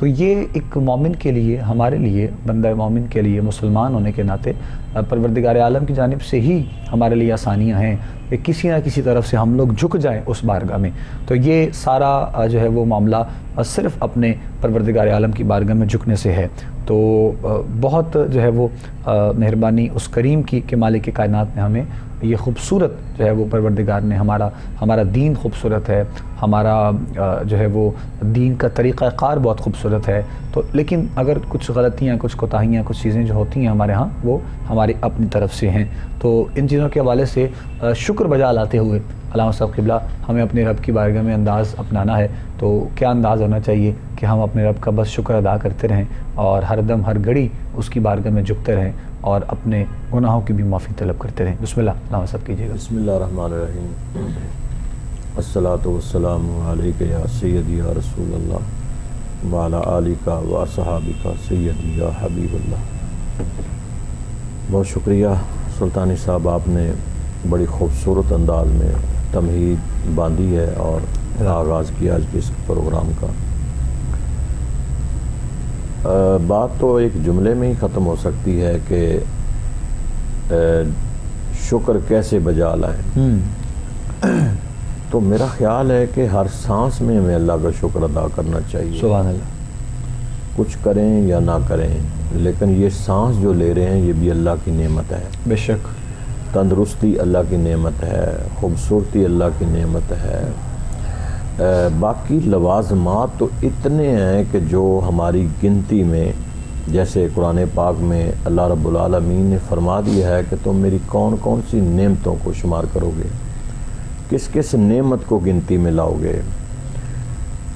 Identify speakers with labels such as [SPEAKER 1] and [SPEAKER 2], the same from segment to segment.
[SPEAKER 1] تو یہ ایک مومن کے لیے، ہمارے لیے، بندہ مومن کے لیے، مسلمان ہونے کے ناطے پروردگار عالم کی جانب سے ہی ہمارے لیے آسانیاں ہیں کہ کسی نہ کسی طرف سے ہم لوگ جھک جائیں اس بارگاہ میں. تو یہ سارا جو ہے وہ معاملہ صرف اپنے پروردگار عالم کی بارگاہ میں جھکنے سے ہے. تو بہت جو ہے وہ مہربانی اس کریم کی کہ مالک کائنات نے ہمیں یہ خوبصورت جو ہے وہ پروردگار نے ہمارا دین خوبصورت ہے، ہمارا جو ہے وہ دین کا طریقہ کار بہت خوبصورت ہے. تو لیکن اگر کچھ غلطیاں، کچھ کوتاہیاں، کچھ چیزیں جو ہوتی ہیں ہمارے ہاں، وہ ہماری اپنی طرف سے ہیں. تو ان چیزوں کے حوالے سے شکر بجا لاتے ہوئے علامہ صاحب قبلہ ہمیں اپنے رب کی بارگاہ میں انداز اپنانا ہے. تو کیا انداز ہونا چاہیے کہ ہم اپنے رب کا بس شکر ادا کرتے رہیں اور ہر دم ہر گھڑی اس کی بارگاہ میں جھکتے رہیں اور اپنے گناہوں کی بھی معافی طلب کرتے رہیں. بسم اللہ علامہ صاحب کیجیے گا.
[SPEAKER 2] بسم اللہ الرحمن الرحیم. الصلاۃ والسلام علیک یا سیدی یا رسول اللہ وعلی آلک و اصحابک سیدی یا حبیب اللہ. بہت شکریہ سلطانی صاحب، آپ نے بڑی خوبصورت انداز میں تمہید باندھی ہے اور آغاز کیا آج کے اس پروگرام کا. بات تو ایک جملے میں ہی ختم ہو سکتی ہے کہ شکر کیسے بجا لائیں. تو میرا خیال ہے کہ ہر سانس میں ہمیں اللہ کا شکر ادا کرنا چاہیے.
[SPEAKER 1] سبحان اللہ.
[SPEAKER 2] کچھ کریں یا نہ کریں، لیکن یہ سانس جو لے رہے ہیں یہ بھی اللہ کی نعمت ہے.
[SPEAKER 1] بے شک.
[SPEAKER 2] تندرستی اللہ کی نعمت ہے، خوبصورتی اللہ کی نعمت ہے. باقی لوازمات تو اتنے ہیں کہ جو ہماری گنتی میں، جیسے قرآن پاک میں اللہ رب العالمین نے فرما دیا ہے کہ تم میری کون کون سی نعمتوں کو شمار کرو گے، کس کس نعمت کو گنتی میں لاؤ گے.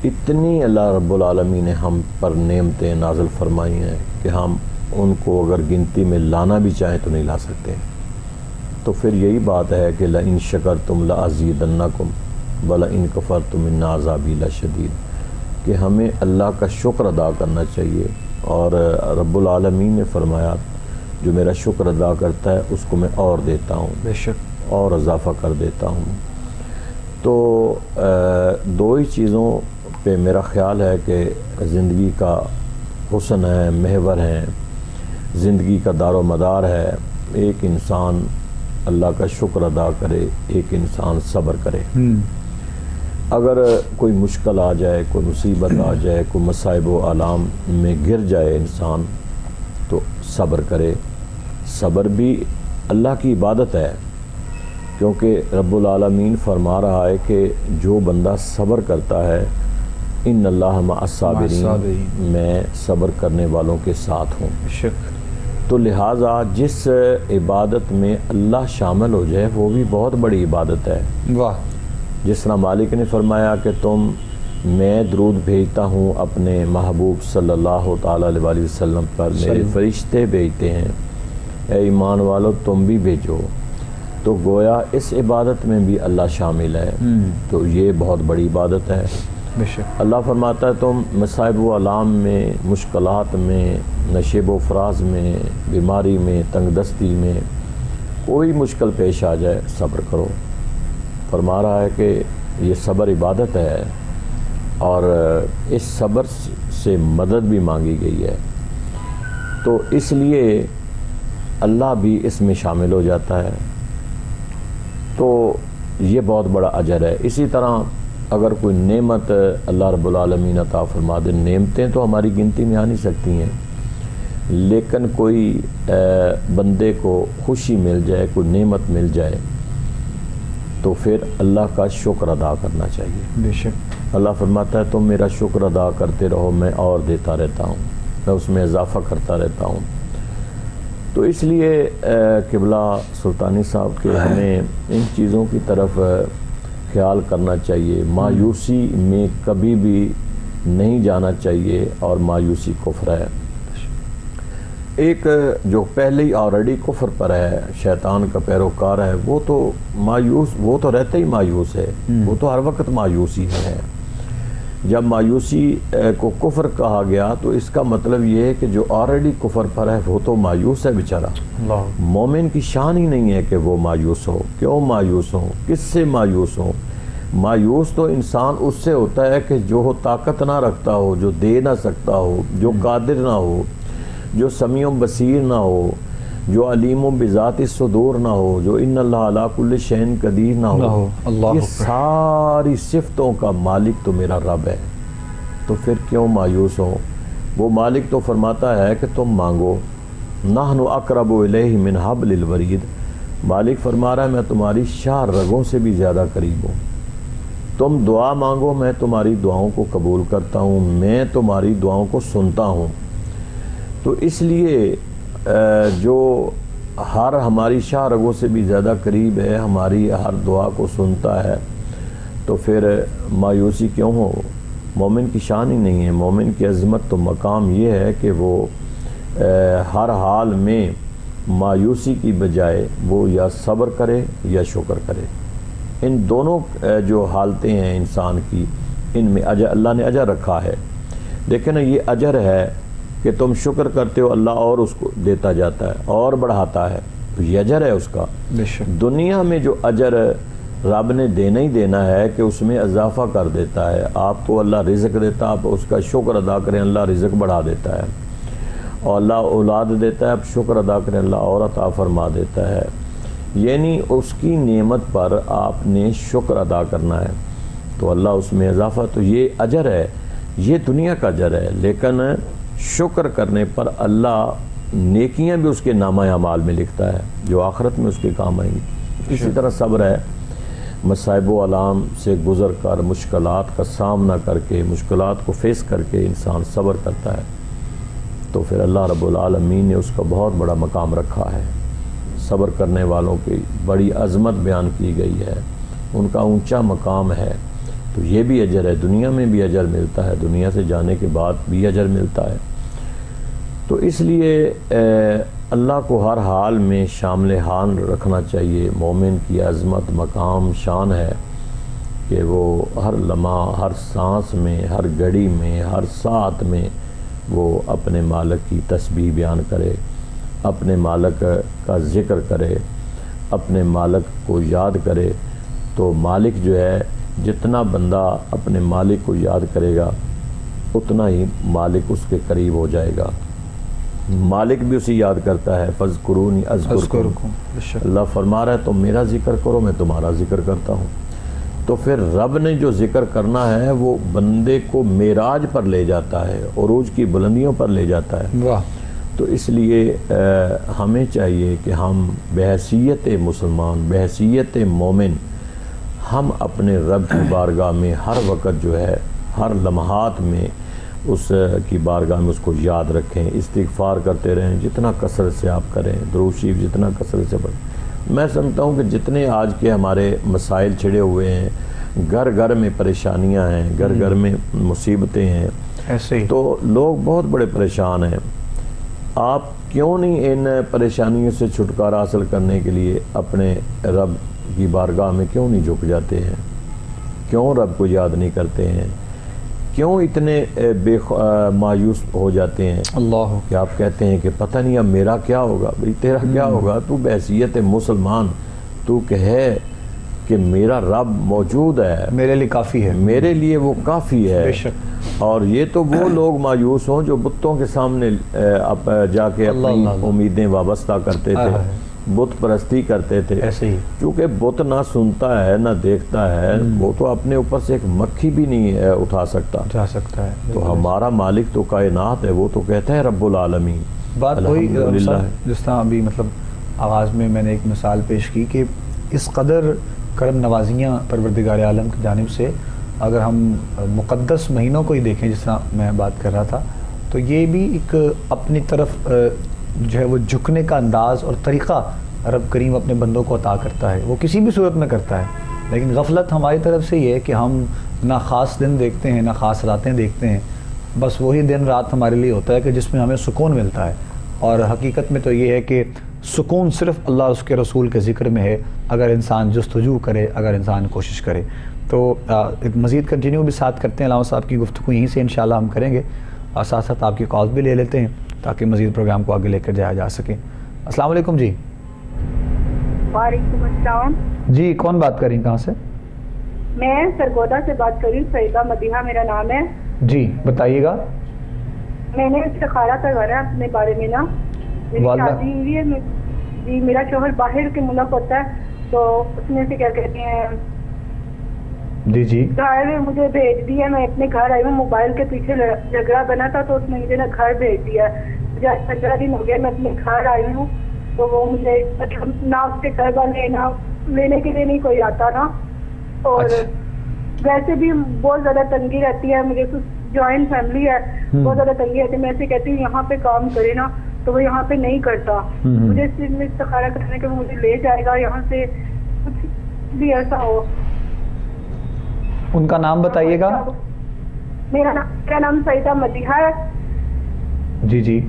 [SPEAKER 2] اتنی اللہ رب العالمین نے ہم پر نعمتیں نازل فرمائی ہیں کہ ہم ان کو اگر گنتی میں لانا بھی چاہیں تو نہیں لا سکتے. تو پھر یہی بات ہے کہ لَإِن شَكَرْتُمْ لَأَزِيدَنَّكُمْ وَلَإِن كَفَرْتُمْ إِنَّ عَذَابِي لَشَدِيدٌ، کہ ہمیں اللہ کا شکر ادا کرنا چاہیے. اور رب العالمین نے فرمایا جو میرا شکر ادا کرتا ہے اس کو میں اور دیتا ہوں،
[SPEAKER 1] بے شک،
[SPEAKER 2] اور اضافہ کر دیتا ہوں. تو دو ہی چیزوں پہ میرا خیال ہے کہ زندگی کا حسن ہے، محور ہے، زندگی کا دار و مدار ہے. ایک انسان اللہ کا شکر ادا کرے، ایک انسان صبر کرے. اگر کوئی مشکل آ جائے، کوئی مصیبت آ جائے، کوئی مصائب و آلام میں گر جائے انسان، تو صبر کرے. صبر بھی اللہ کی عبادت ہے، کیونکہ رب العالمین فرما رہا ہے کہ جو بندہ صبر کرتا ہے ان اللہ مع الصابرین، میں صبر کرنے والوں کے ساتھ ہوں. تو لہٰذا جس عبادت میں اللہ شامل ہو جائے وہ بھی بہت بڑی عبادت ہے.
[SPEAKER 1] واہ.
[SPEAKER 2] جس طرح مالک نے فرمایا کہ میں درود بھیجتا ہوں اپنے محبوب صلی اللہ تعالیٰ علیہ وسلم پر، میرے فرشتے بھیجتے ہیں، اے ایمان والو تم بھی بھیجو. تو گویا اس عبادت میں بھی اللہ شامل ہے. تو یہ بہت بڑی عبادت ہے. اللہ فرماتا ہے تم مصائب و آلام میں، مشکلات میں، نشیب و فراز میں، بیماری میں، تنگ دستی میں کوئی مشکل پیش آ جائے صبر کرو. فرما رہا ہے کہ یہ صبر عبادت ہے اور اس صبر سے مدد بھی مانگی گئی ہے. تو اس لیے اللہ بھی اس میں شامل ہو جاتا ہے. تو یہ بہت بڑا اجر ہے. اسی طرح اگر کوئی نعمت اللہ رب العالمین عطا فرما دے، نعمتیں تو ہماری گنتی میں آ نہیں سکتی ہیں، لیکن کوئی بندے کو خوشی مل جائے، کوئی نعمت مل جائے تو پھر اللہ کا شکر ادا کرنا چاہیے.
[SPEAKER 1] بے شک.
[SPEAKER 2] اللہ فرماتا ہے تم میرا شکر ادا کرتے رہو، میں اور دیتا رہتا ہوں، میں اس میں اضافہ کرتا رہتا ہوں. تو اس لیے قبلہ سلطانی صاحب کے ہمیں ان چیزوں کی طرف خیال کرنا چاہیے. مایوسی میں کبھی بھی نہیں جانا چاہیے، اور مایوسی کفر ہے. ایک جو پہلے ہی آلریڈی کفر پر ہے، شیطان کا پیروکار ہے، وہ تو مایوس، وہ تو رہتے ہی مایوس ہے، وہ تو ہر وقت مایوسی ہے. جب مایوسی کو کفر کہا گیا تو اس کا مطلب یہ ہے کہ جو آلریڈی کفر پر ہے وہ تو مایوس ہے بیچارہ. مومن کی شان ہی نہیں ہے کہ وہ مایوس ہو. کیوں مایوس ہو؟ کس سے مایوس ہو؟ مایوس تو انسان اس سے ہوتا ہے کہ جو طاقت نہ رکھتا ہو، جو دے نہ سکتا ہو، جو قادر نہ ہو، جو سمیع بصیر نہ ہو، جو علیم بذات الصدور نہ ہو، جو ان اللہ علی کل شیء قدیر نہ ہو، یہ ساری صفتوں کا مالک تو میرا رب ہے، تو پھر کیوں مایوس ہو؟ وہ مالک تو فرماتا ہے کہ تم مانگو، نحن اقرب الیہ من حبل الورید، مالک فرما رہا ہے میں تمہاری شاہ رگوں سے بھی زیادہ قریب ہوں، تم دعا مانگو میں تمہاری دعاؤں کو قبول کرتا ہوں، میں تمہاری دعاؤں کو سنتا ہوں۔ تو اس لیے جو ہر ہماری شاہ رگوں سے بھی زیادہ قریب ہے، ہماری ہر دعا کو سنتا ہے، تو پھر مایوسی کیوں ہو؟ مومن کی شان ہی نہیں ہے۔ مومن کی عظمت تو مقام یہ ہے کہ وہ ہر حال میں مایوسی کی بجائے وہ یا صبر کرے یا شکر کرے۔ ان دونوں جو حالتیں ہیں انسان کی، ان میں اللہ نے اجر رکھا ہے۔ لیکن یہ اجر ہے کہ تم شکر کرتے ہو، اللہ اور اس کو دیتا جاتا ہے اور بڑھاتا ہے، تو یہ اجر ہے اس کا۔ دنیا میں جو اجر رب نے دینا ہی دینا ہے کہ اس میں اضافہ کر دیتا ہے، آپ کو اللہ رزق دیتا، آپ اس کا شکر ادا کریں، اللہ رزق بڑھا دیتا ہے، اور اللہ اولاد دیتا ہے، آپ شکر ادا کریں، اللہ اور عطا فرما دیتا ہے۔ یعنی اس کی نعمت پر آپ نے شکر ادا کرنا ہے، تو اللہ اس میں اضافہ، تو یہ اجر ہے، یہ دنیا کا اجر ہے۔ لیکن شکر کرنے پر اللہ نیکیاں بھی اس کے نامہ اعمال میں لکھتا ہے جو آخرت میں اس کے کام آئیں گی۔ اسی طرح صبر ہے، مصائب و آلام سے گزر کر، مشکلات کا سامنا کر کے، مشکلات کو فیس کر کے انسان صبر کرتا ہے، تو پھر اللہ رب العالمین نے اس کا بہت بڑا مقام رکھا ہے۔ صبر کرنے والوں کی بڑی عظمت بیان کی گئی ہے، ان کا اونچا مقام ہے، تو یہ بھی اجر ہے، دنیا میں بھی اجر ملتا ہے، دنیا سے جانے کے بعد بھی اجر ملتا ہے۔ تو اس لیے اللہ کو ہر حال میں شامل حال رکھنا چاہیے۔ مومن کی عظمت، مقام، شان ہے کہ وہ ہر لمحہ، ہر سانس میں، ہر گھڑی میں، ہر ساعت میں وہ اپنے مالک کی تسبیح بیان کرے، اپنے مالک کا ذکر کرے، اپنے مالک کو یاد کرے۔ تو مالک جو ہے، جتنا بندہ اپنے مالک کو یاد کرے گا اتنا ہی مالک اس کے قریب ہو جائے گا۔ مالک بھی اسے یاد کرتا ہے، فَاذْكُرُونِي أَذْكُرْكُمْ، اللہ فرما رہا ہے تم میرا ذکر کرو میں تمہارا ذکر کرتا ہوں۔ تو پھر رب نے جو ذکر کرنا ہے وہ بندے کو معراج پر لے جاتا ہے، عروج کی بلندیوں پر لے جاتا ہے۔ تو اس لیے ہمیں چاہیے کہ ہم بحیثیت مسلمان، بحیثیت مومن، ہم اپنے رب کی بارگاہ میں ہر وقت جو ہے، ہر لمحات میں اس کی بارگاہ میں اس کو یاد رکھیں، استغفار کرتے رہیں، جتنا کثرت سے آپ کریں، درود شریف جتنا کثرت سے پڑھیں۔ میں سمجھتا ہوں کہ جتنے آج کے ہمارے مسائل چھڑے ہوئے ہیں، گھر گھر میں پریشانیاں ہیں، گھر گھر میں مصیبتیں ہیں،
[SPEAKER 1] ایسے ہی
[SPEAKER 2] تو لوگ بہت بڑے پریشان ہیں۔ آپ کیوں نہیں ان پریشانیوں سے چھٹکارا حاصل کرنے کے لیے اپنے رب کی بارگاہ میں کیوں نہیں جھک جاتے ہیں؟ کیوں رب کو یاد نہیں کرتے ہیں؟ کیوں اتنے مایوس ہو جاتے ہیں
[SPEAKER 1] اللہ
[SPEAKER 2] کہ آپ کہتے ہیں کہ پتہ نہیں اب میرا کیا ہوگا؟ بھئی تیرا کیا ہوگا؟ تو بحیثیت مسلمان تو کہے کہ میرا رب موجود ہے،
[SPEAKER 1] میرے لیے کافی ہے،
[SPEAKER 2] میرے لیے وہ کافی ہے۔
[SPEAKER 1] بے شک۔
[SPEAKER 2] اور یہ تو وہ لوگ مایوس ہوں جو بتوں کے سامنے جا کے اپنی امیدیں وابستہ کرتے تھے، بت پرستی کرتے تھے۔
[SPEAKER 1] ایسے ہی
[SPEAKER 2] کیونکہ بت نہ سنتا ہے نہ دیکھتا ہے، وہ تو اپنے اوپر سے ایک مکھی بھی نہیں اٹھا سکتا
[SPEAKER 1] ہے۔
[SPEAKER 2] تو ہمارا مالک تو کائنات ہے، وہ تو کہتا ہے رب العالمین۔
[SPEAKER 1] بات وہی جس طرح ابھی مطلب آغاز میں نے ایک مثال پیش کی کہ اس قدر کرم نوازیاں پروردگار عالم کی جانب سے، اگر ہم مقدس مہینوں کو ہی دیکھیں جس طرح میں بات کر رہا تھا، تو یہ بھی ایک اپنی طرف جو ہے وہ جھکنے کا انداز اور طریقہ رب کریم اپنے بندوں کو عطا کرتا ہے، وہ کسی بھی صورت میں کرتا ہے۔ لیکن غفلت ہماری طرف سے یہ ہے کہ ہم نہ خاص دن دیکھتے ہیں نہ خاص راتیں دیکھتے ہیں، بس وہی دن رات ہمارے لیے ہوتا ہے کہ جس میں ہمیں سکون ملتا ہے۔ اور حقیقت میں تو یہ ہے کہ سکون صرف اللہ اور اس کے رسول کے ذکر میں ہے، اگر انسان جستجو کرے، اگر انسان کوشش کرے۔ تو ایک مزید کنٹینیو بھی ساتھ کرتے ہیں، علامہ صاحب کی گفتگو یہیں سے انشاءاللہ ہم کریں گے، اور ساتھ ساتھ آپ کی کالز بھی لے لیتے ہیں تاکہ مزید پروگرام کو آگے لے کر جایا جا سکے۔ السلام علیکم جی۔
[SPEAKER 3] وعلیکم السلام۔
[SPEAKER 1] جی کون بات کر رہی ہیں، کہاں سے؟
[SPEAKER 3] میں سرگودا سے بات کر رہی ہوں، سعیدہ مدیحہ میرا نام ہے.
[SPEAKER 1] جی بتائیے گا.
[SPEAKER 3] میں نے استخارہ کروانا ہے اپنے بارے میں نا. میری شادی ہوئی ہے جی. میرا شوہر باہر کے ملک ہوتا ہے تو اس میں سے کیا کہتے ہیں
[SPEAKER 1] جی
[SPEAKER 3] گھر مجھے بھیج دیا. میں اپنے گھر آئی ہوں، موبائل کے پیچھے جھگڑا بنا تھا تو اس نے مجھے نا گھر بھیج دیا. مجھے 15 دن ہو گیا میں اپنے گھر آئی ہوں تو وہ مجھے نہ اس کے گھر والے نہ لینے کے لیے نہیں کوئی آتا نا. اور ویسے بھی بہت زیادہ تنگی رہتی ہے مجھے. جوائنٹ فیملی ہے، بہت زیادہ تنگی رہتی ہے. میں ایسے کہتی ہوں یہاں پہ کام کرے نا تو وہ یہاں پہ نہیں کرتا. مجھے اس چیز میں استخارہ کرنے کے مجھے لے جائے گا یہاں سے، کچھ بھی ایسا ہو.
[SPEAKER 1] ان کا نام بتائیے گا.
[SPEAKER 3] میرا نام سعیدہ مدیحہ ہے.
[SPEAKER 1] جی.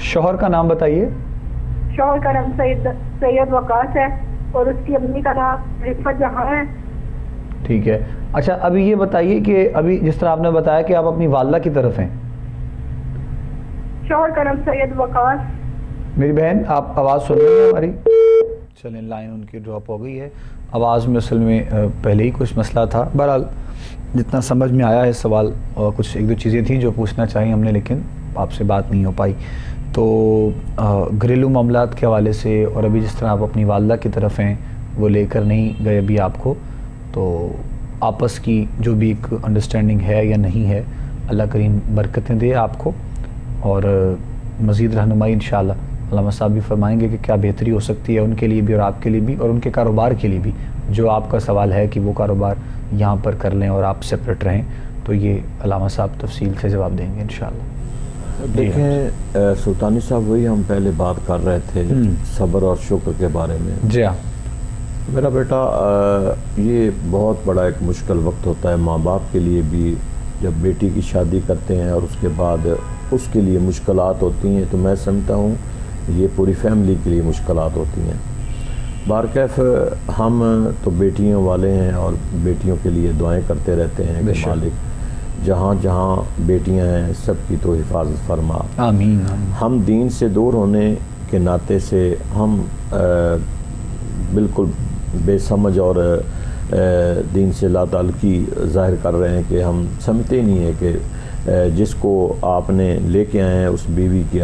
[SPEAKER 1] شوہر کا نام بتائیے.
[SPEAKER 3] شوہر کا نام سید وقاص ہے اور اس کی امی کا نام رفت جہاں ہے.
[SPEAKER 1] ٹھیک ہے. اچھا ابھی یہ بتائیے کہ ابھی جس طرح آپ نے بتایا کہ آپ اپنی والدہ کی طرف ہیں.
[SPEAKER 3] شوہر کا نام سید وقاص.
[SPEAKER 1] میری بہن آپ آواز سن رہی ہیں ہماری؟ چلیں لائن ان کی ڈراپ ہو گئی ہے. آواز میں اصل میں پہلے ہی کچھ مسئلہ تھا. بہرحال جتنا سمجھ میں آیا ہے سوال، اور کچھ ایک دو چیزیں تھیں جو پوچھنا چاہیے ہم نے لیکن آپ سے بات نہیں ہو پائی. تو گھریلو معاملات کے حوالے سے اور ابھی جس طرح آپ اپنی والدہ کی طرف ہیں وہ لے کر نہیں گئے ابھی آپ کو، تو آپس کی جو بھی ایک انڈرسٹینڈنگ ہے یا نہیں ہے، اللہ کریم برکتیں دے آپ کو اور مزید رہنمائی انشاءاللہ علامہ صاحب بھی فرمائیں گے کہ کیا بہتری ہو سکتی ہے ان کے لیے بھی اور آپ کے لیے بھی اور ان کے کاروبار کے لیے بھی. جو آپ کا سوال ہے کہ وہ کاروبار یہاں پر کر لیں اور آپ سپریٹ رہیں، تو یہ علامہ صاحب تفصیل سے جواب دیں گے انشاءاللہ.
[SPEAKER 2] دیکھیں سلطانی صاحب، وہی ہم پہلے بات کر رہے تھے صبر اور شکر کے بارے میں.
[SPEAKER 1] جی ہاں.
[SPEAKER 2] میرا بیٹا یہ بہت بڑا ایک مشکل وقت ہوتا ہے ماں باپ کے لیے بھی جب بیٹی کی شادی کرتے ہیں اور اس کے بعد اس کے لیے مشکلات ہوتی ہیں. تو میں سمجھتا ہوں یہ پوری فیملی کے لیے مشکلات ہوتی ہیں. بارکیف ہم تو بیٹیوں والے ہیں اور بیٹیوں کے لیے دعائیں کرتے رہتے ہیں کہ مالک جہاں جہاں بیٹیاں ہیں سب کی تو حفاظت فرما.
[SPEAKER 1] آمین.
[SPEAKER 2] ہم دین سے دور ہونے کے ناطے سے ہم بالکل بے سمجھ اور دین سے لا تعلقی ظاہر کر رہے ہیں کہ ہم سمجھتے نہیں ہیں کہ جس کو آپ نے لے کے آئے ہیں اس بیوی کے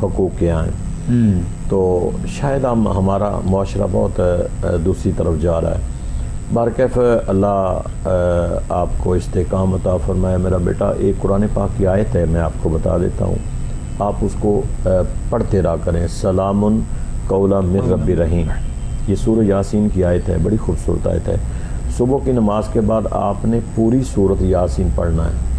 [SPEAKER 2] حقوق کیا ہیں. تو شاید ہمارا معاشرہ بہت دوسری طرف جا رہا ہے. بارکیف اللہ آپ کو استحکام عطا فرمائے. میرا بیٹا ایک قرآن پاک کی آیت ہے، میں آپ کو بتا دیتا ہوں، آپ اس کو پڑھتے رہا کریں. سلام قولا من رب رحیم، یہ سورہ یاسین کی آیت ہے، بڑی خوبصورت آیت ہے. صبح کی نماز کے بعد آپ نے پوری سورت یاسین پڑھنا ہے،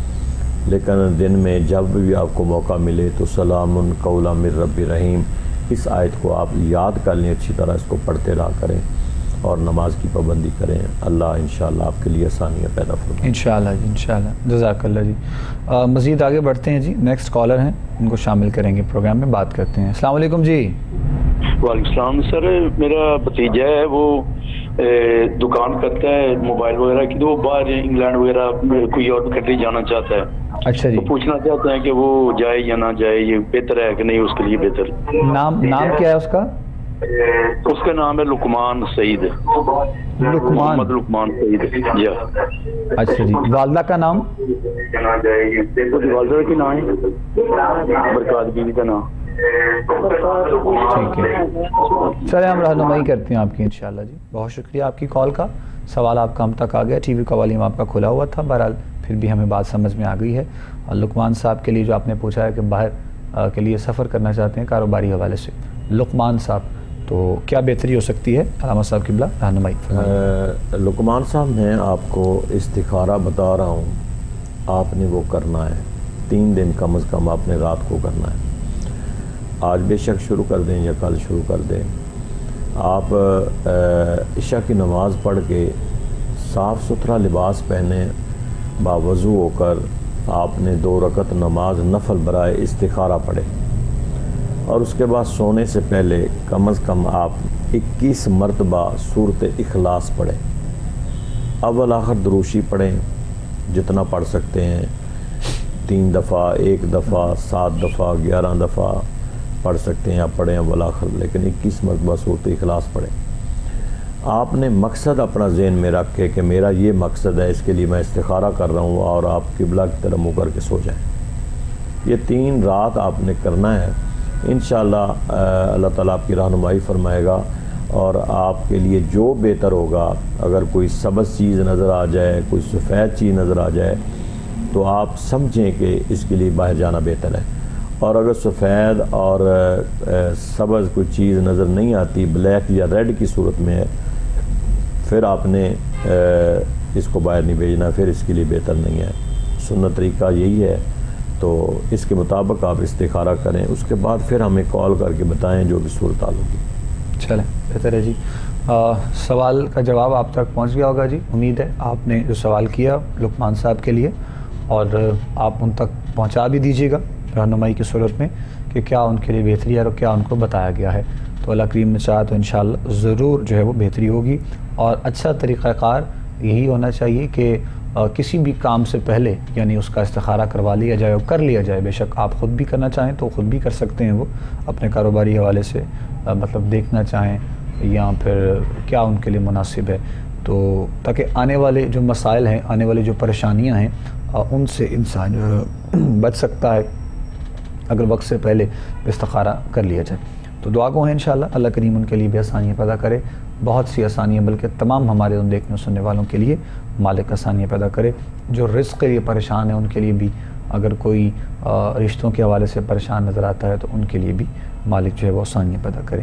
[SPEAKER 2] لیکن دن میں جب بھی آپ کو موقع ملے تو سلام قولا من رب رحیم اس آیت کو آپ یاد کر لیں، اچھی طرح اس کو پڑھتے رہا کریں اور نماز کی پابندی کریں. اللہ انشاءاللہ آپ کے لیے آسانیاں پیدا فرمائے.
[SPEAKER 1] انشاءاللہ جی، انشاءاللہ. جزاک اللہ جی. مزید آگے بڑھتے ہیں جی. نیکسٹ کالر ہیں، ان کو شامل کریں گے پروگرام میں، بات کرتے ہیں. السلام علیکم جی.
[SPEAKER 4] وعلیکم السلام. سر میرا بھتیجا ہے، وہ دکان کرتا ہے موبائل وغیرہ کی، تو وہ باہر انگلینڈ وغیرہ کوئی اور کنٹری جانا چاہتا ہے.
[SPEAKER 1] اچھا جی.
[SPEAKER 4] تو پوچھنا چاہتے ہیں کہ وہ جائے یا نہ جائے، یہ بہتر ہے کہ نہیں اس کے لیے بہتر.
[SPEAKER 1] نام کیا ہے اس کا؟
[SPEAKER 4] اس کا نام ہے لقمان سعید.
[SPEAKER 1] لقمان.
[SPEAKER 4] محمد لقمان سعید جی.
[SPEAKER 1] اچھا جی. والدہ کا نام؟
[SPEAKER 4] والدہ کی نام ہے برکات بیوی کا نام.
[SPEAKER 1] ٹھیک ہے، چلے ہم رہنمائی کرتے ہیں آپ کی انشاءاللہ جی. بہت شکریہ آپ کی کال کا. سوال آپ کا ہم تک آ گیا، ٹی وی کا والیوم آپ کا کھلا ہوا تھا، بہرحال پھر بھی ہمیں بات سمجھ میں آ گئی ہے. اور لقمان صاحب کے لیے جو آپ نے پوچھا ہے کہ باہر کے لیے سفر کرنا چاہتے ہیں کاروباری حوالے سے، لقمان صاحب، تو کیا بہتری ہو سکتی ہے؟ علامہ صاحب قبلہ رہنمائی.
[SPEAKER 2] لقمان صاحب میں آپ کو استخارہ بتا رہا ہوں، آپ نے وہ کرنا ہے 3 دن کم از کم آپ نے رات کو کرنا ہے. آج بے شک شروع کر دیں یا کل شروع کر دیں. آپ عشاء کی نماز پڑھ کے صاف ستھرا لباس پہنے باوضو ہو کر آپ نے 2 رکعت نماز نفل برائے استخارہ پڑھے اور اس کے بعد سونے سے پہلے کم از کم آپ 21 مرتبہ سورۃ اخلاص پڑھیں. اول آخر دروشی پڑھیں جتنا پڑھ سکتے ہیں، 3 دفعہ، 1 دفعہ، 7 دفعہ، 11 دفعہ پڑھ سکتے ہیں آپ، پڑھیں اول آخر، لیکن 21 مرتبہ سورۃ اخلاص پڑھیں. آپ نے مقصد اپنا ذہن میں رکھ کے کہ میرا یہ مقصد ہے، اس کے لیے میں استخارہ کر رہا ہوں، اور آپ قبلہ کی طرف منہ کر کے سو جائیں۔ یہ 3 رات آپ نے کرنا ہے، انشاءاللہ اللہ تعالیٰ آپ کی رہنمائی فرمائے گا، اور آپ کے لیے جو بہتر ہوگا، اگر کوئی سبز چیز نظر آ جائے، کوئی سفید چیز نظر آ جائے تو آپ سمجھیں کہ اس کے لیے باہر جانا بہتر ہے، اور اگر سفید اور سبز کوئی چیز نظر نہیں آتی، بلیک یا ریڈ کی صورت میں ہے، پھر آپ نے اس کو باہر نہیں بھیجنا، پھر اس کے لیے بہتر نہیں ہے۔ سنت طریقہ یہی ہے، تو اس کے مطابق آپ استخارہ کریں، اس کے بعد پھر ہمیں کال کر کے بتائیں جو بھی صورتحال ہوگی۔
[SPEAKER 1] چلیں بہتر ہے جی۔ سوال کا جواب آپ تک پہنچ گیا ہوگا جی، امید ہے آپ نے جو سوال کیا لقمان صاحب کے لیے، اور آپ ان تک پہنچا بھی دیجیے گا رہنمائی کی صورت میں کہ کیا ان کے لیے بہتری ہے اور کیا ان کو بتایا گیا ہے، تو اللہ کریم نے چاہا تو انشاءاللہ ضرور جو ہے وہ بہتری ہوگی۔ اور اچھا طریقہ کار یہی ہونا چاہیے کہ کسی بھی کام سے پہلے یعنی اس کا استخارہ کروا لیا جائے اور کر لیا جائے، بے شک آپ خود بھی کرنا چاہیں تو خود بھی کر سکتے ہیں، وہ اپنے کاروباری حوالے سے مطلب دیکھنا چاہیں یا پھر کیا ان کے لیے مناسب ہے، تو تاکہ آنے والے جو مسائل ہیں، آنے والی جو پریشانیاں ہیں، ان سے انسان بچ سکتا ہے اگر وقت سے پہلے استخارہ کر لیا جائے۔ تو دعا گو ہیں انشاءاللہ اللہ کریم ان کے لیے بھی آسانیاں پیدا کرے، بہت سی آسانیاں، بلکہ تمام ہمارے ان دیکھنے سننے والوں کے لیے مالک آسانیاں پیدا کرے۔ جو رزق کے لیے پریشان ہیں ان کے لیے بھی، اگر کوئی رشتوں کے حوالے سے پریشان نظر آتا ہے تو ان کے لیے بھی مالک جو ہے وہ آسانیاں پیدا کرے۔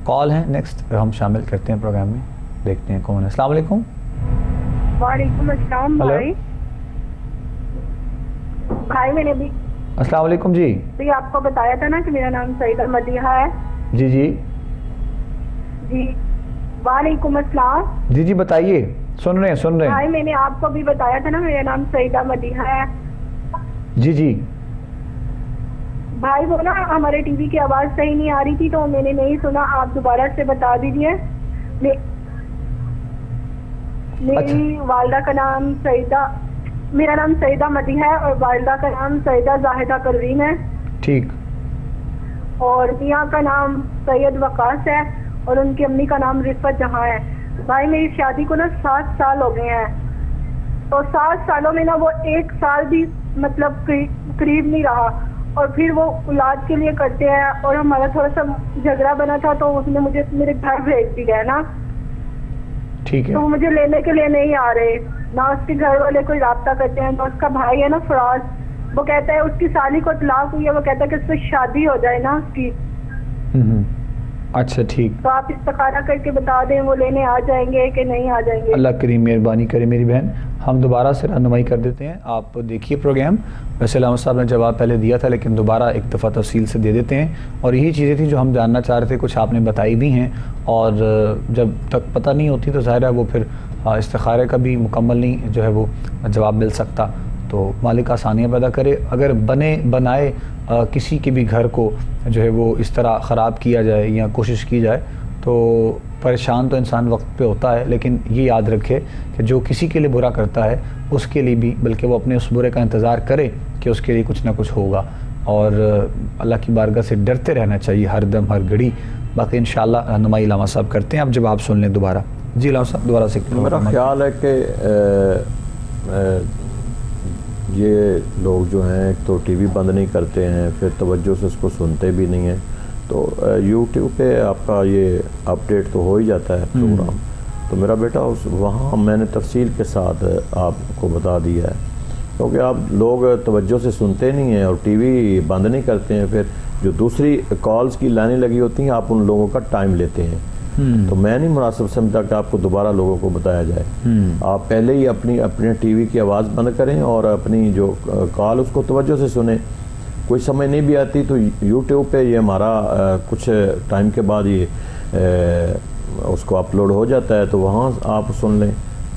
[SPEAKER 1] کال ہیں نیکسٹ ہم شامل کرتے ہیں پروگرام میں، دیکھتے ہیں کون ہے۔ السلام علیکم۔
[SPEAKER 3] وعلیکم السلام بھائی۔ بھائی میں نے بھی
[SPEAKER 1] السلام علیکم جی۔
[SPEAKER 3] جی آپ کو بتایا تھا نا کہ میرا نام سعیدہ مدیحہ ہے۔
[SPEAKER 1] جی جی
[SPEAKER 3] جی وعلیکم السلام۔
[SPEAKER 1] جی جی بتائیے، سن رہے ہیں
[SPEAKER 3] بھائی میں نے آپ کو بھی بتایا تھا نا میرا نام سعیدہ مدیحہ ہے۔
[SPEAKER 1] جی جی
[SPEAKER 3] بھائی وہ نا ہمارے ٹی وی کی آواز صحیح نہیں آ رہی تھی تو میں نے نہیں سنا، آپ دوبارہ سے بتا دیجیے۔ میری والدہ کا نام سعیدہ، میرا نام سعیدہ مدیحہ ہے اور والدہ کا نام سعیدہ زاہدہ پروین ہے۔
[SPEAKER 1] ٹھیک۔
[SPEAKER 3] اور میاں کا نام سید وقاص ہے اور ان کی امی کا نام رفت جہاں ہے۔ بھائی میری شادی کو نا 7 سال ہو گئے ہیں، تو 7 سالوں میں نا وہ 1 سال بھی مطلب قریب نہیں رہا، اور پھر وہ اولاد کے لیے کرتے ہیں، اور ہمارا تھوڑا سا جھگڑا بنا تھا تو اس نے مجھے میرے گھر بھیج دیا ہے نا۔
[SPEAKER 1] ٹھیک ہے۔
[SPEAKER 3] تو وہ مجھے لینے کے لیے نہیں آ رہے، نہ اس کے گھر والے کوئی رابطہ کرتے ہیں، نہ اس کا بھائی ہے نا فراز، وہ کہتا ہے اس کی سالی کو طلاق ہوئی ہے، وہ کہتا ہے کہ اس سے شادی ہو جائے نا اس کی۔
[SPEAKER 1] اچھا ٹھیک،
[SPEAKER 3] تو آپ استخارہ کر کے بتا دیں وہ لینے آ جائیں گے کہ نہیں آ جائیں گے۔
[SPEAKER 1] اللہ کریم مہربانی کرے میری بہن، ہم دوبارہ سے رہنمائی کر دیتے ہیں، آپ دیکھیے پروگرام۔ ویسے علامہ صاحب نے جواب پہلے دیا تھا لیکن دوبارہ ایک دفعہ تفصیل سے دے دیتے ہیں، اور یہی چیزیں تھیں جو ہم جاننا چاہ رہے تھے، کچھ آپ نے بتائی بھی ہیں، اور جب تک پتہ نہیں ہوتی تو ظاہر ہے وہ پھر استخارے کا بھی مکمل نہیں جو ہے وہ جواب مل سکتا، تو مالک آسانیاں پیدا کرے۔ اگر بنائے کسی کے بھی گھر کو جو ہے وہ اس طرح خراب کیا جائے یا کوشش کی جائے تو پریشان تو انسان وقت پہ ہوتا ہے، لیکن یہ یاد رکھے کہ جو کسی کے لیے برا کرتا ہے اس کے لیے بھی، بلکہ وہ اپنے اس برے کا انتظار کرے کہ اس کے لیے کچھ نہ کچھ ہوگا، اور اللہ کی بارگاہ سے ڈرتے رہنا چاہیے ہر دم ہر گھڑی۔ باقی انشاءاللہ رہنمائی علامہ صاحب کرتے ہیں، اب جب آپ سن لیں دوبارہ۔ جی علامہ صاحب دوبارہ سے۔
[SPEAKER 2] میرا خیال ہے کہ یہ لوگ جو ہیں ایک تو ٹی وی بند نہیں کرتے ہیں، پھر توجہ سے اس کو سنتے بھی نہیں ہیں، تو یوٹیوب پہ آپ کا یہ اپڈیٹ تو ہو ہی جاتا ہے پروگرام، تو میرا بیٹا وہاں میں نے تفصیل کے ساتھ آپ کو بتا دیا ہے، کیونکہ آپ لوگ توجہ سے سنتے نہیں ہیں اور ٹی وی بند نہیں کرتے ہیں، پھر جو دوسری کالز کی لائنیں لگی ہوتی ہیں آپ ان لوگوں کا ٹائم لیتے ہیں، تو میں نہیں مناسب سمجھتا کہ آپ کو دوبارہ لوگوں کو بتایا جائے۔ آپ پہلے ہی اپنے ٹی وی کی آواز بند کریں اور اپنی جو کال اس کو توجہ سے سنیں، کوئی سمجھ نہیں بھی آتی تو یوٹیوب پہ یہ ہمارا کچھ ٹائم کے بعد یہ اس کو اپلوڈ ہو جاتا ہے، تو وہاں آپ سن لیں،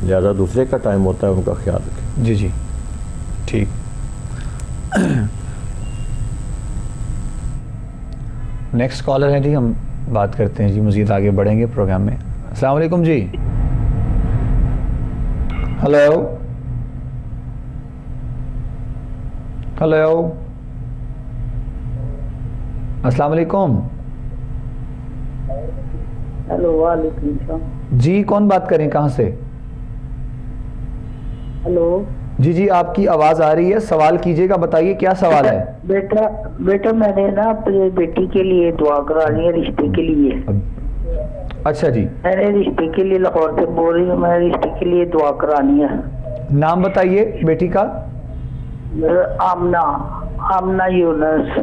[SPEAKER 2] لہٰذا دوسرے کا ٹائم ہوتا ہے، ان کا خیال رکھیں۔
[SPEAKER 1] جی جی ٹھیک۔ نیکسٹ کالر ہیں جی، ہم بات کرتے ہیں جی، مزید آگے بڑھیں گے پروگرام میں۔ السلام علیکم جی۔ ہلو ہلو، السلام علیکم۔
[SPEAKER 5] ہیلو، وعلیکم السلام۔
[SPEAKER 1] جی کون بات کریں، کہاں سے؟
[SPEAKER 5] ہلو
[SPEAKER 1] جی جی آپ کی آواز آ رہی ہے، سوال کیجیے گا، بتائیے کیا سوال ہے؟
[SPEAKER 5] بیٹا میں نے نا اپنی بیٹی کے لیے دعا کرانی ہے، رشتے کے لیے۔
[SPEAKER 1] اچھا جی،
[SPEAKER 5] میں نے رشتے کے لیے لاہور سے بول رہی ہوں، میں رشتے کے لیے دعا کرانی ہے۔
[SPEAKER 1] نام بتائیے بیٹی کا۔
[SPEAKER 5] آمنہ یونس،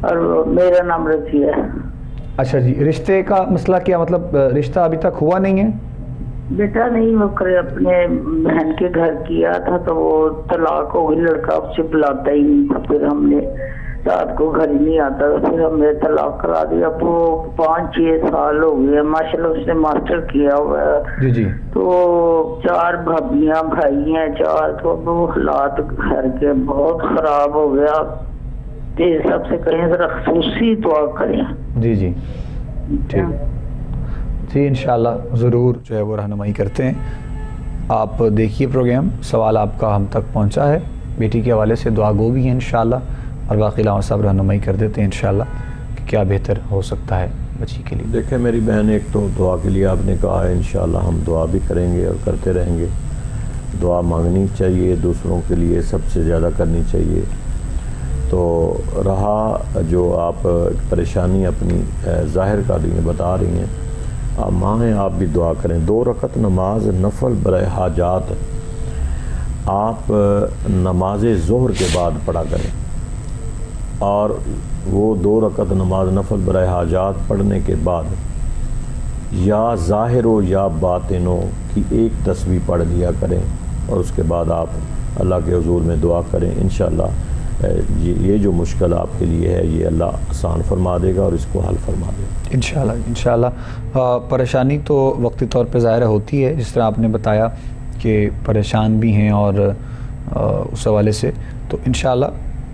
[SPEAKER 5] اور میرا نام رضی ہے۔
[SPEAKER 1] اچھا جی، رشتے کا مسئلہ کیا، مطلب رشتہ ابھی تک ہوا نہیں ہے؟
[SPEAKER 5] بیٹا نہیں، وہ اپنے بہن کے گھر کیا تھا تو وہ طلاق ہو گئی، لڑکا اس سے بلاتا ہی نہیں تھا، پھر ہم نے رات کو گھر ہی نہیں آتا تھا، پھر ہم نے طلاق کرا دیا۔ اب وہ 5-6 سال ہو گئے، ماشاءاللہ اس نے ماسٹر کیا ہوا ہے۔
[SPEAKER 1] جی جی،
[SPEAKER 5] تو 4 بھابیاں بھائی ہیں 4، تو اب وہ حالات گھر کے بہت خراب ہو گیا۔ سب سے کہیں ذرا خصوصی دعا کریں۔
[SPEAKER 1] جی جی ٹھیک جی، انشاءاللہ ضرور جو ہے وہ رہنمائی کرتے ہیں۔ آپ دیکھیے پروگرام، سوال آپ کا ہم تک پہنچا ہے، بیٹی کے حوالے سے دعا گو بھی ہیں انشاءاللہ، اور باقی علامہ صاحب رہنمائی کر دیتے ہیں انشاءاللہ کہ کیا بہتر ہو سکتا ہے بچی کے لیے۔
[SPEAKER 2] دیکھیں میری بہن، ایک تو دعا کے لیے آپ نے کہا ہے، انشاءاللہ ہم دعا بھی کریں گے اور کرتے رہیں گے۔ دعا مانگنی چاہیے، دوسروں کے لیے سب سے زیادہ کرنی چاہیے۔ تو رہا جو آپ پریشانی اپنی ظاہر کر رہی ہیں، بتا رہی ہیں، آپ مانگیں، آپ بھی دعا کریں۔ 2 رکعت نماز نفل برائے حاجات آپ نماز ظہر کے بعد پڑھا کریں، اور وہ 2 رکعت نماز نفل برائے حاجات پڑھنے کے بعد یا ظاہر ہو یا باطن ہو کی ایک تسبیح پڑھ لیا کریں، اور اس کے بعد آپ اللہ کے حضور میں دعا کریں۔ انشاءاللہ یہ جو مشکل آپ کے لیے ہے یہ اللہ آسان فرما دے گا اور اس کو حل فرما دے گا
[SPEAKER 1] انشاءاللہ۔ انشاءاللہ پریشانی تو وقتی طور پہ ظاہر ہوتی ہے، جس طرح آپ نے بتایا کہ پریشان بھی ہیں، اور اس حوالے سے تو انشاءاللہ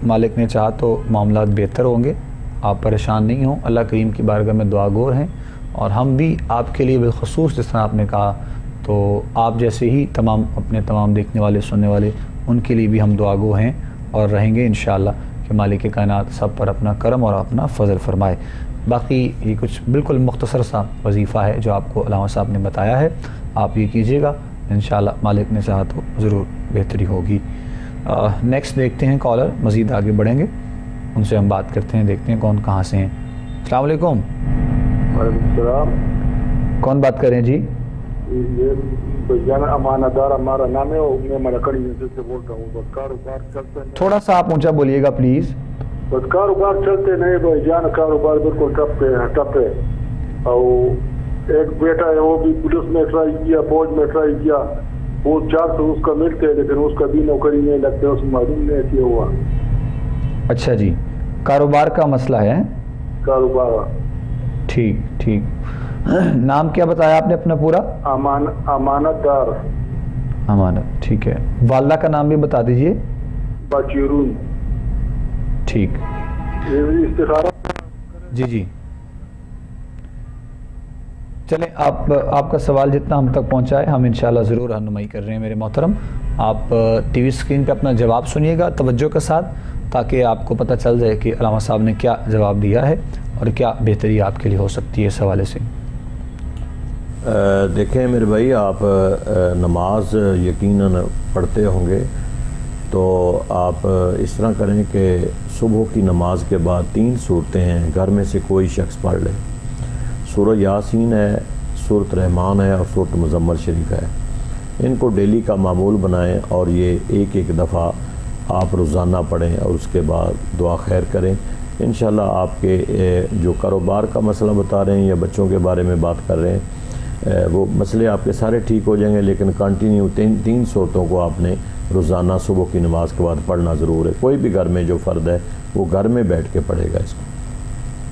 [SPEAKER 1] مالک نے چاہا تو معاملات بہتر ہوں گے، آپ پریشان نہیں ہوں، اللہ کریم کی بارگاہ میں دعا گور ہیں، اور ہم بھی آپ کے لیے بالخصوص جس طرح آپ نے کہا، تو آپ جیسے ہی تمام اپنے تمام دیکھنے والے سننے والے ان کے لیے بھی ہم دعا گو ہیں اور رہیں گے انشاءاللہ کہ مالک کائنات سب پر اپنا کرم اور اپنا فضل فرمائے۔ باقی یہ کچھ بالکل مختصر سا وظیفہ ہے جو آپ کو علامہ صاحب نے بتایا ہے، آپ یہ کیجئے گا، انشاءاللہ مالک نے چاہا تو ضرور بہتری ہوگی۔ نیکسٹ دیکھتے ہیں کالر، مزید آگے بڑھیں گے، ان سے ہم بات کرتے ہیں، دیکھتے ہیں کون کہاں سے ہیں۔ السلام علیکم۔
[SPEAKER 6] وعلیکم السلام۔
[SPEAKER 1] کون بات کر رہے ہیں جی؟
[SPEAKER 6] امانت دار ہمارا نام ہے، میں ملکڑی سے بول رہا ہوں۔ بس کاروبار چلتے ہیں،
[SPEAKER 1] تھوڑا سا آپ اونچا بولیے گا پلیز۔
[SPEAKER 6] بس کاروبار چلتے نہیں بھائی جان، کاروبار بالکل ٹپ ہے۔ اور ایک بیٹا ہے وہ بھی پولیس میں ٹرائی کیا، فوج میں ٹرائی کیا، وہ 400 اس کا ملتے ہیں، لیکن اس کا بھی نوکری نہیں لگتا، اس معلوم نہیں کیا ہوا۔
[SPEAKER 1] اچھا جی، کاروبار کا مسئلہ ہے؟
[SPEAKER 6] کاروبار
[SPEAKER 1] ٹھیک ٹھیک، نام کیا بتایا آپ نے اپنا پورا؟
[SPEAKER 6] امانت دار۔
[SPEAKER 1] امانت، ٹھیک ہے، والدہ کا نام بھی بتا دیجئے۔
[SPEAKER 6] باچیرون۔
[SPEAKER 1] ٹھیک،
[SPEAKER 6] استخارہ۔
[SPEAKER 1] جی جی چلیں، آپ کا سوال جتنا ہم تک پہنچا ہے ہم انشاءاللہ ضرور رہنمائی کر رہے ہیں میرے محترم۔ آپ ٹی وی اسکرین پہ اپنا جواب سنیے گا توجہ کے ساتھ، تاکہ آپ کو پتہ چل جائے کہ علامہ صاحب نے کیا جواب دیا ہے اور کیا بہتری آپ کے لیے ہو سکتی ہے اس حوالے سے۔
[SPEAKER 2] دیکھیں میرے بھائی، آپ نماز یقیناً پڑھتے ہوں گے، تو آپ اس طرح کریں کہ صبح کی نماز کے بعد 3 صورتیں ہیں، گھر میں سے کوئی شخص پڑھ لے۔ سورہ یاسین ہے، سورۃ رحمان ہے، اور سورۃ مزمل شریف ہے۔ ان کو ڈیلی کا معمول بنائیں، اور یہ ایک دفعہ آپ روزانہ پڑھیں، اور اس کے بعد دعا خیر کریں۔ انشاءاللہ آپ کے جو کاروبار کا مسئلہ بتا رہے ہیں یا بچوں کے بارے میں بات کر رہے ہیں، وہ مسئلے آپ کے سارے ٹھیک ہو جائیں گے، لیکن کنٹینیو 3 صورتوں کو آپ نے روزانہ صبح کی نماز کے بعد پڑھنا ضرور ہے۔ کوئی بھی گھر میں جو فرد ہے وہ گھر میں بیٹھ کے پڑھے گا اس کو۔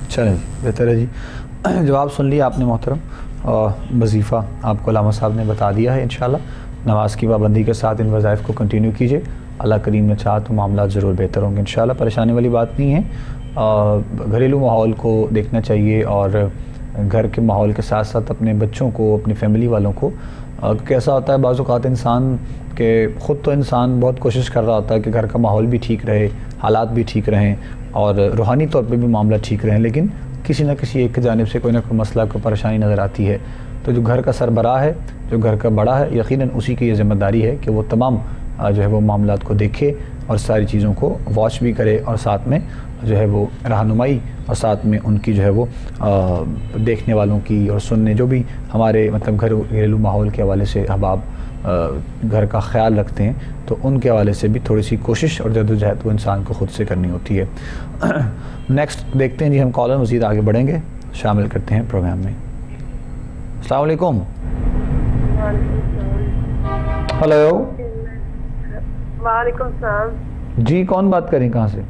[SPEAKER 1] چلیں جی، بہتر ہے جی، جواب سن لیا آپ نے محترم، وظیفہ آپ کو علامہ صاحب نے بتا دیا ہے انشاءاللہ۔ نماز کی پابندی کے ساتھ ان وظائف کو کنٹینیو کیجیے. اللہ کریم نے چاہا تو معاملات ضرور بہتر ہوں گے انشاءاللہ. پریشانی والی بات نہیں ہے. گھریلو ماحول کو دیکھنا چاہیے اور گھر کے ماحول کے ساتھ ساتھ اپنے بچوں کو, اپنی فیملی والوں کو. کیسا ہوتا ہے بعض اوقات انسان کہ خود تو انسان بہت کوشش کر رہا ہوتا ہے کہ گھر کا ماحول بھی ٹھیک رہے, حالات بھی ٹھیک رہیں اور روحانی طور پہ بھی معاملہ ٹھیک رہیں, لیکن کسی نہ کسی ایک جانب سے کوئی نہ کوئی مسئلہ, کوئی پریشانی نظر آتی ہے. تو جو گھر کا سربراہ ہے, جو گھر کا بڑا ہے, یقیناً اسی کی یہ ذمہ داری ہے کہ وہ تمام جو ہے وہ معاملات کو دیکھے اور ساری چیزوں کو واچ بھی کرے اور ساتھ میں جو ہے وہ رہنمائی اور ساتھ میں ان کی جو ہے وہ دیکھنے والوں کی اور سننے, جو بھی ہمارے مطلب گھریلو ماحول کے حوالے سے احباب گھر کا خیال رکھتے ہیں تو ان کے حوالے سے بھی تھوڑی سی کوشش اور جدوجہد وہ انسان کو خود سے کرنی ہوتی ہے. نیکسٹ دیکھتے ہیں جی, ہم کالر مزید آگے بڑھیں گے, شامل کرتے ہیں پروگرام میں. السلام علیکم. ہلو.
[SPEAKER 7] وعلیکم السلام.
[SPEAKER 1] جی کون بات کریں, کہاں سے؟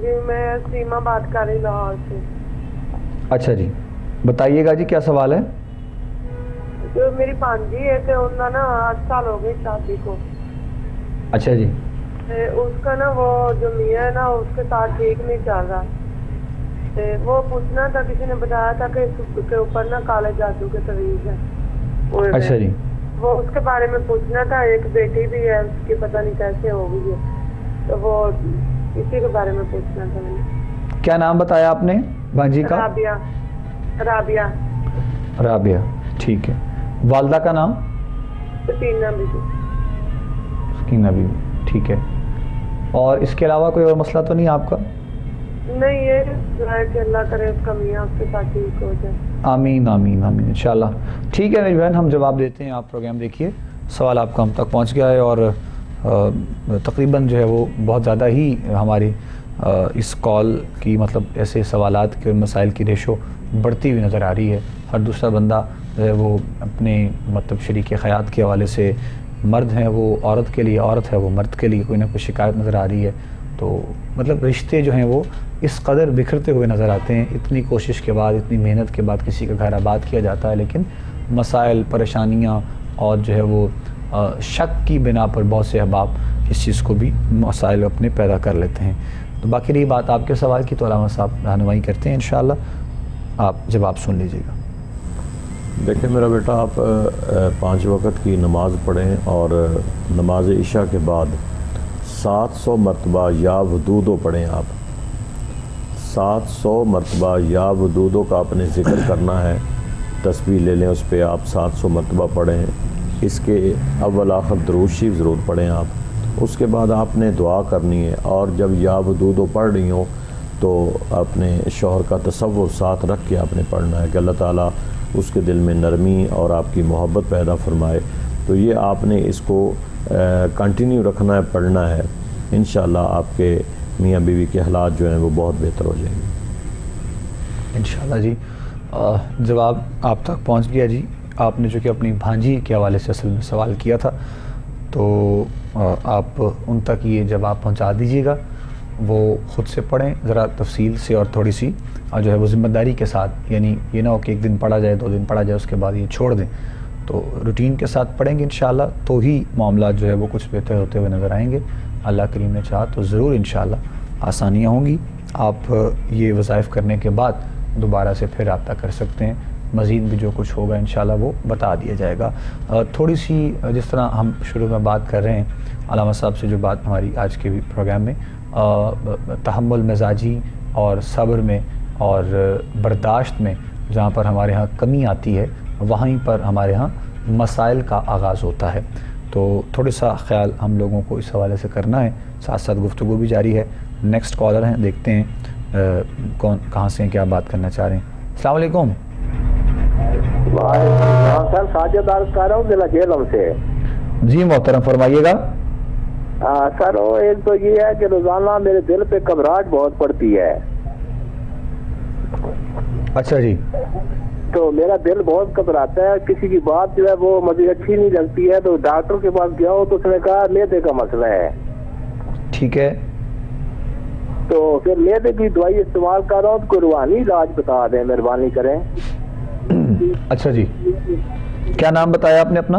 [SPEAKER 7] جی میں سیما بات کر رہی لاہور سے.
[SPEAKER 1] اچھا جی بتائیے گا جی, کیا سوال ہے؟
[SPEAKER 7] جو میری بھانجی ہے تو انہوں نا 8 سال ہو گئے شادی کو.
[SPEAKER 1] اچھا جی.
[SPEAKER 7] اس کا نا وہ جو میاں ہے نا اس کے ساتھ ٹھیک نہیں چل رہا. وہ پوچھنا تھا, کسی نے بتایا تھا کہ اس کے اوپر نا کالے جادو کے طویز ہے.
[SPEAKER 1] اچھا جی.
[SPEAKER 7] وہ اس کے بارے میں پوچھنا تھا. ایک بیٹی بھی ہے اس کی, پتہ نہیں کیسے ہو گئی ہے, تو وہ اسی کے بارے میں پوچھنا تھا میں نے.
[SPEAKER 1] کیا نام بتایا آپ نے بھانجی کا؟
[SPEAKER 7] رابعہ. رابعہ.
[SPEAKER 1] رابعہ, ٹھیک ہے. والدہ کا نام؟
[SPEAKER 7] سکینہ بی بی.
[SPEAKER 1] سکینہ بی بی, ٹھیک ہے. اور اس کے علاوہ کوئی اور مسئلہ تو نہیں آپ کا؟
[SPEAKER 7] نہیں, یہ ہے کہ اللہ کرے اس کا میاں اس کے ساتھ ٹھیک ہو جائے.
[SPEAKER 1] آمین آمین آمین انشاءاللہ. ٹھیک ہے میری بہن, ہم جواب دیتے ہیں. آپ پروگرام دیکھیے, سوال آپ کا ہم تک پہنچ گیا ہے اور تقریباً جو ہے وہ بہت زیادہ ہی ہماری اس کال کی مطلب ایسے سوالات کے اور مسائل کی ریشو بڑھتی ہوئی نظر آ رہی ہے. ہر دوسرا بندہ جو ہے وہ اپنے مطلب شریک حیات کے حوالے سے, مرد ہیں وہ عورت کے لیے, عورت ہے وہ مرد کے لیے کوئی نہ کوئی شکایت نظر آ رہی ہے. تو مطلب رشتے جو ہیں وہ اس قدر بکھرتے ہوئے نظر آتے ہیں. اتنی کوشش کے بعد, اتنی محنت کے بعد کسی کا گھر آباد کیا جاتا ہے, لیکن مسائل, پریشانیاں اور جو ہے وہ شک کی بنا پر بہت سے احباب اس چیز کو بھی مسائل اپنے پیدا کر لیتے ہیں. تو باقی رہی بات آپ کے سوال کی, تو علامہ صاحب رہنمائی کرتے ہیں انشاءاللہ. آپ جواب سن لیجیے گا.
[SPEAKER 2] دیکھیں میرا بیٹا, آپ 5 وقت کی نماز پڑھیں اور نماز عشاء کے بعد 700 مرتبہ یا ودودو پڑھیں. آپ 700 مرتبہ یا ودودو کا آپ نے ذکر کرنا ہے. تسبیح لے لیں, اس پہ آپ 700 مرتبہ پڑھیں. اس کے اول آخر درود شریف ضرور پڑھیں آپ. اس کے بعد آپ نے دعا کرنی ہے, اور جب یا ودودو پڑھ رہی ہوں تو اپنے شوہر کا تصور ساتھ رکھ کے آپ نے پڑھنا ہے کہ اللہ تعالیٰ اس کے دل میں نرمی اور آپ کی محبت پیدا فرمائے. تو یہ آپ نے اس کو کنٹینیو رکھنا ہے, پڑھنا ہے. انشاءاللہ آپ کے میاں بیوی کے حالات جو ہیں وہ بہت بہتر ہو جائیں گے
[SPEAKER 1] انشاءاللہ. جی جواب آپ تک پہنچ گیا. جی آپ نے جو کہ اپنی بھانجی کے حوالے سے اصل میں سوال کیا تھا, تو آپ ان تک یہ جواب پہنچا دیجیے گا. وہ خود سے پڑھیں ذرا تفصیل سے اور تھوڑی سی جو ہے وہ ذمہ داری کے ساتھ, یعنی یہ نہ ہو کہ ایک دن پڑھا جائے, 2 دن پڑھا جائے, اس کے بعد یہ چھوڑ دیں. تو روٹین کے ساتھ پڑھیں گے انشاءاللہ تو ہی معاملات جو ہے وہ کچھ بہتر ہوتے ہوئے نظر آئیں گے. اللہ کریم نے چاہا تو ضرور انشاءاللہ آسانیاں ہوں گی. آپ یہ وظائف کرنے کے بعد دوبارہ سے پھر رابطہ کر سکتے ہیں. مزید بھی جو کچھ ہوگا انشاءاللہ وہ بتا دیا جائے گا. تھوڑی سی جس طرح ہم شروع میں بات کر رہے ہیں علامہ صاحب سے, جو بات ہماری آج کے بھی پروگرام میں تحمل مزاجی اور صبر میں اور برداشت میں جہاں پر ہمارے ہاں کمی آتی ہے, وہیں پر ہمارے ہاں مسائل کا آغاز ہوتا ہے. تو تھوڑا سا خیال ہم لوگوں کو اس حوالے سے کرنا ہے, ساتھ ساتھ گفتگو بھی جاری ہے. نیکسٹ کالر ہیں, دیکھتے ہیں کون کہاں سے ہیں, کیا بات کرنا چاہ رہے ہیں. السلام علیکم.
[SPEAKER 8] سر ساجد عرض کر رہا ہوں ضلع جہلم سے.
[SPEAKER 1] جی محترم فرمائیے گا.
[SPEAKER 8] سر وہ ایک تو یہ ہے کہ روزانہ میرے دل پہ گھبراہٹ بہت پڑتی ہے.
[SPEAKER 1] اچھا جی.
[SPEAKER 8] تو میرا دل بہت گھبراتا ہے, کسی کی بات جو ہے وہ مجھے اچھی نہیں لگتی ہے. تو ڈاکٹر کے پاس گیا ہوں تو اس نے کہا معدے کا مسئلہ ہے.
[SPEAKER 1] ٹھیک ہے.
[SPEAKER 8] تو پھر معدے کی دوائی استعمال کر رہا ہوں, تو کوئی روحانی علاج بتا دیں مہربانی کریں.
[SPEAKER 1] اچھا جی, کیا نام بتایا آپ نے اپنا؟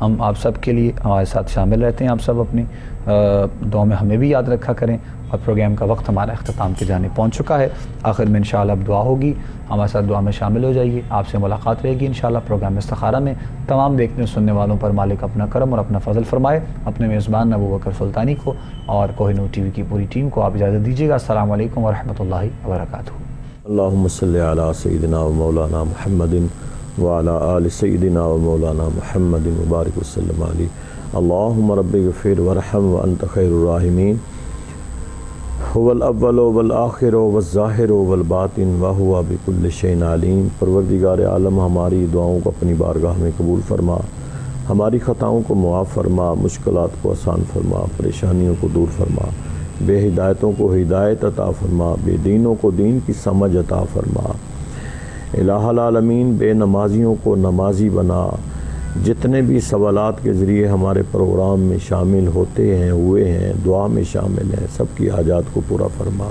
[SPEAKER 1] ہم آپ سب کے لیے ہمارے ساتھ شامل رہتے ہیں. آپ سب اپنی دعا میں ہمیں بھی یاد رکھا کریں. اور پروگرام کا وقت ہمارا اختتام کی جانب پہنچ چکا ہے. آخر میں انشاءاللہ اب دعا ہوگی, ہمارے ساتھ دعا میں شامل ہو جائیے. آپ سے ملاقات رہے گی انشاءاللہ پروگرام استخارہ میں. تمام دیکھنے اور سننے والوں پر مالک اپنا کرم اور اپنا فضل فرمائے. اپنے میزبان ابو بکر سلطانی کو اور کوہ نور ٹی وی کی پوری ٹیم کو آپ اجازت دیجیے گا. السلام علیکم ورحمۃ اللہ وبرکاتہ.
[SPEAKER 2] اللہم صلی علی سیدنا و مولانا محمد وعلی آل سیدنا و مولانا محمد مبارک وسلم علیہ. اللہم رب اغفر ورحم وانت خیر الراحمین. هو الاول والآخر والظاہر والباطن وہو بکل شیء علیم. پروردگار عالم ہماری دعاؤں کو اپنی بارگاہ میں قبول فرما, ہماری خطاؤں کو معاف فرما, مشکلات کو آسان فرما, پریشانیوں کو دور فرما, بے ہدایتوں کو ہدایت عطا فرما, بے دینوں کو دین کی سمجھ عطا فرما. الہ العالمین بے نمازیوں کو نمازی بنا. جتنے بھی سوالات کے ذریعے ہمارے پروگرام میں شامل ہوتے ہیں, ہوئے ہیں, دعا میں شامل ہیں, سب کی حاجات کو پورا فرما.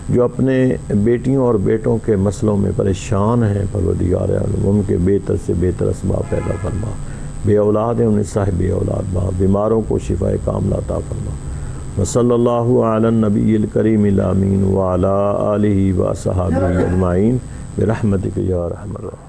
[SPEAKER 2] جو اپنے بیٹیوں اور بیٹوں کے مسئلوں میں پریشان ہیں پروردگار عالم ان کے بہتر سے بہتر اسباب پیدا فرما. بے اولاد ہیں انہیں صاحب اولاد بنا. بیماروں کو شفاء کاملہ عطا فرما. وصلی اللہ علی النبی الکریم الامین وعلی آلہ و صحابہ اجمعین برحمتک یا ارحم الراحمین.